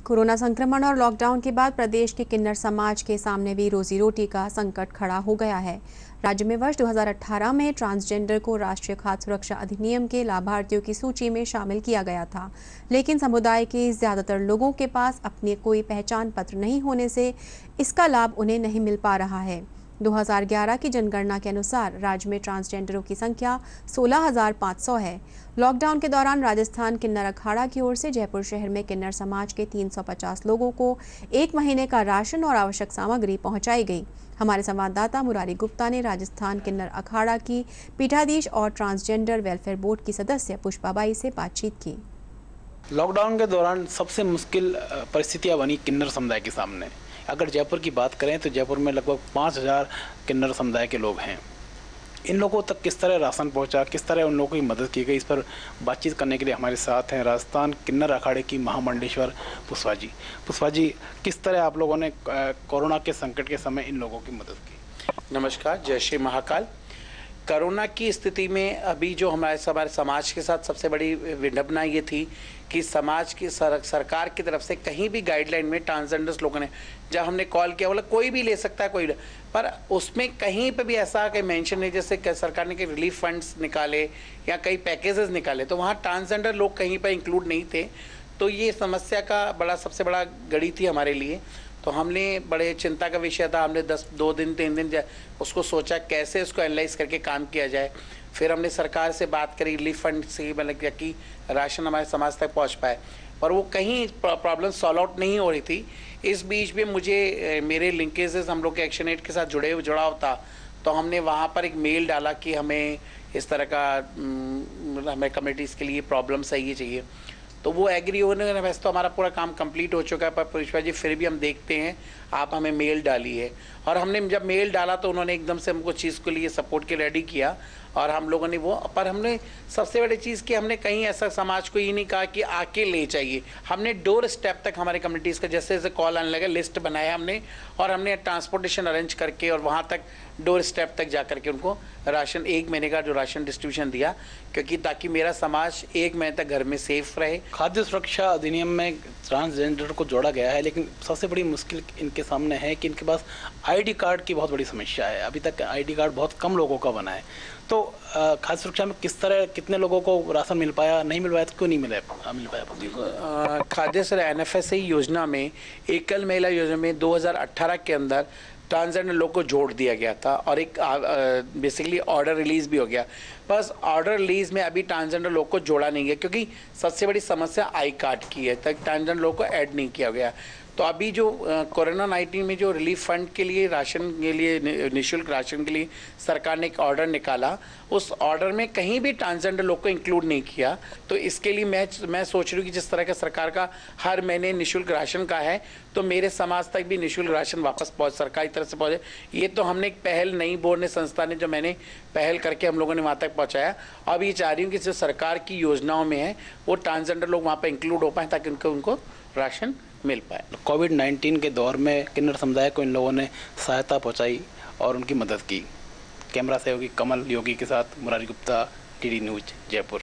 Corona संक्रमण और lockdown के बाद प्रदेश के किन्नर समाज के सामने भी रोजी रोटी का संकट खड़ा हो गया है। राज्य में वर्ष 2018 में ट्रांसजेंडर को राष्ट्रीय खाद्य सुरक्षा अधिनियम के लाभार्थियों की सूची में शामिल किया गया था, लेकिन समुदाय के ज्यादातर लोगों के पास अपने कोई पहचान पत्र नहीं होने से इसका लाभ उन्हें नहीं मिल पा रहा है। 2011 की जनगणना के अनुसार राज्य में ट्रांसजेंडरों की संख्या 16,500 है। लॉकडाउन के दौरान राजस्थान किन्नर अखाड़ा की ओर से जयपुर शहर में किन्नर समाज के 350 लोगों को 1 महीने का राशन और आवश्यक सामग्री पहुंचाई गई। हमारे संवाददाता मुरारी गुप्ता ने राजस्थान किन्नर अखाड़ा की पीठाधीश और ट्रांसजेंडर वेलफेयर बोर्ड की सदस्य पुष्पाबाई से बातचीत की। लॉकडाउन के दौरान सबसे मुश्किल परिस्थितियां बनी किन्नर समुदाय के सामने। अगर जयपुर की बात करें तो जयपुर में लगभग 5,000 किन्नर समुदाय के लोग हैं। इन लोगों तक किस तरह राशन पहुंचा, किस तरह उन लोगों की मदद की गई, इस पर बातचीत करने के लिए हमारे साथ हैं राजस्थान किन्नर अखाड़े की महामंडलेश्वर पुष्पा जी। पुष्पा जी, किस तरह आप लोगों ने कोरोना के संकट के समय इन लोगों की मदद की? नमस्कार, जय श्री महाकाल। कोरोना की स्थिति में अभी जो हमारे समाज के साथ सबसे बड़ी विडंबना ये थी कि समाज की सरकार की तरफ से कहीं भी गाइडलाइन में ट्रांसजेंडर्स लोगों ने, जब हमने कॉल किया बोला कोई भी ले सकता है, कोई, पर उसमें कहीं पे भी ऐसा कहीं मेंशन नहीं, जैसे सरकार ने कई रिलीफ फंड्स निकाले या कई पैकेजेस निकाले तो वहाँ ट्रांसजेंडर लोग कहीं पर इंक्लूड नहीं थे। तो ये समस्या का सबसे बड़ा गड़ी थी हमारे लिए। तो हमने बड़े चिंता का विषय था। हमने 2 दिन 3 दिन उसको सोचा कैसे उसको एनालाइज करके काम किया जाए। फिर हमने सरकार से बात करी, रिलीफ फंड से मतलब कि राशन हमारे समाज तक पहुंच पाए, पर वो कहीं प्रॉब्लम सॉल्व आउट नहीं हो रही थी। इस बीच में मुझे मेरे लिंकेजेस हम लोग के एक्शन एड के साथ जुड़ाव था, तो हमने वहाँ पर एक मेल डाला कि हमें इस तरह का हमें कम्युनिटीज़ के लिए प्रॉब्लम चाहिए। तो वो एग्री होने का, वैसे तो हमारा पूरा काम कंप्लीट हो चुका है, पर पुष्पा जी फिर भी हम देखते हैं, आप हमें मेल डाली है। और हमने जब मेल डाला तो उन्होंने एकदम से हमको चीज़ के लिए सपोर्ट के रेडी किया और हम लोगों ने पर हमने सबसे बड़ी चीज़ कि हमने कहीं ऐसा समाज को ये नहीं कहा कि आके ले चाहिए। हमने डोर स्टेप तक हमारे कम्युनिटीज़ का जैसे जैसे कॉल आने लगा, लिस्ट बनाया हमने और हमने ट्रांसपोर्टेशन अरेंज करके और वहाँ तक डोर स्टेप तक जा करके उनको राशन 1 महीने का जो राशन डिस्ट्रीब्यूशन दिया, क्योंकि ताकि मेरा समाज 1 महीने तक घर में सेफ रहे। खाद्य सुरक्षा अधिनियम में ट्रांसजेंडर को जोड़ा गया है, लेकिन सबसे बड़ी मुश्किल इनके सामने है कि इनके पास आईडी कार्ड की बहुत बड़ी समस्या है। अभी तक आईडी कार्ड बहुत कम लोगों का बना है। तो खाद्य सुरक्षा में किस तरह कितने लोगों को राशन मिल पाया, नहीं मिल पाया तो क्यों नहीं मिल पाया? खाद्य सुरक्षा NFSA योजना में, एकल महिला योजना में 2018 के अंदर ट्रांसजेंडर लोग को जोड़ दिया गया था और एक बेसिकली ऑर्डर रिलीज भी हो गया। बस ऑर्डर रिलीज में अभी ट्रांसजेंडर लोग को जोड़ा नहीं गया, क्योंकि सबसे बड़ी समस्या आई कार्ड की है, तक ट्रांसजेंडर लोग को ऐड नहीं किया गया। तो अभी जो कोरोना 19 में जो रिलीफ फंड के लिए राशन के लिए निःशुल्क राशन के लिए सरकार ने एक ऑर्डर निकाला, उस ऑर्डर में कहीं भी ट्रांसजेंडर लोग को इंक्लूड नहीं किया। तो इसके लिए मैं सोच रही हूँ कि जिस तरह का सरकार का हर महीने निःशुल्क राशन का है, तो मेरे समाज तक भी निःशुल्क राशन वापस सरकारी तरफ से पहुँचे। ये तो हमने एक पहल नई बोर्ड ने संस्था ने जो मैंने पहल करके हम लोगों ने वहाँ तक पहुँचाया। अब ये चाह रही हूँ कि जो सरकार की योजनाओं में है वो ट्रांसजेंडर लोग वहाँ पर इंक्लूड हो पाए, ताकि उनको राशन मिल पाए। कोविड-19 के दौर में किन्नर समुदाय को इन लोगों ने सहायता पहुंचाई और उनकी मदद की। कैमरा सहयोगी कमल योगी के साथ मुरारी गुप्ता, DD न्यूज़, जयपुर।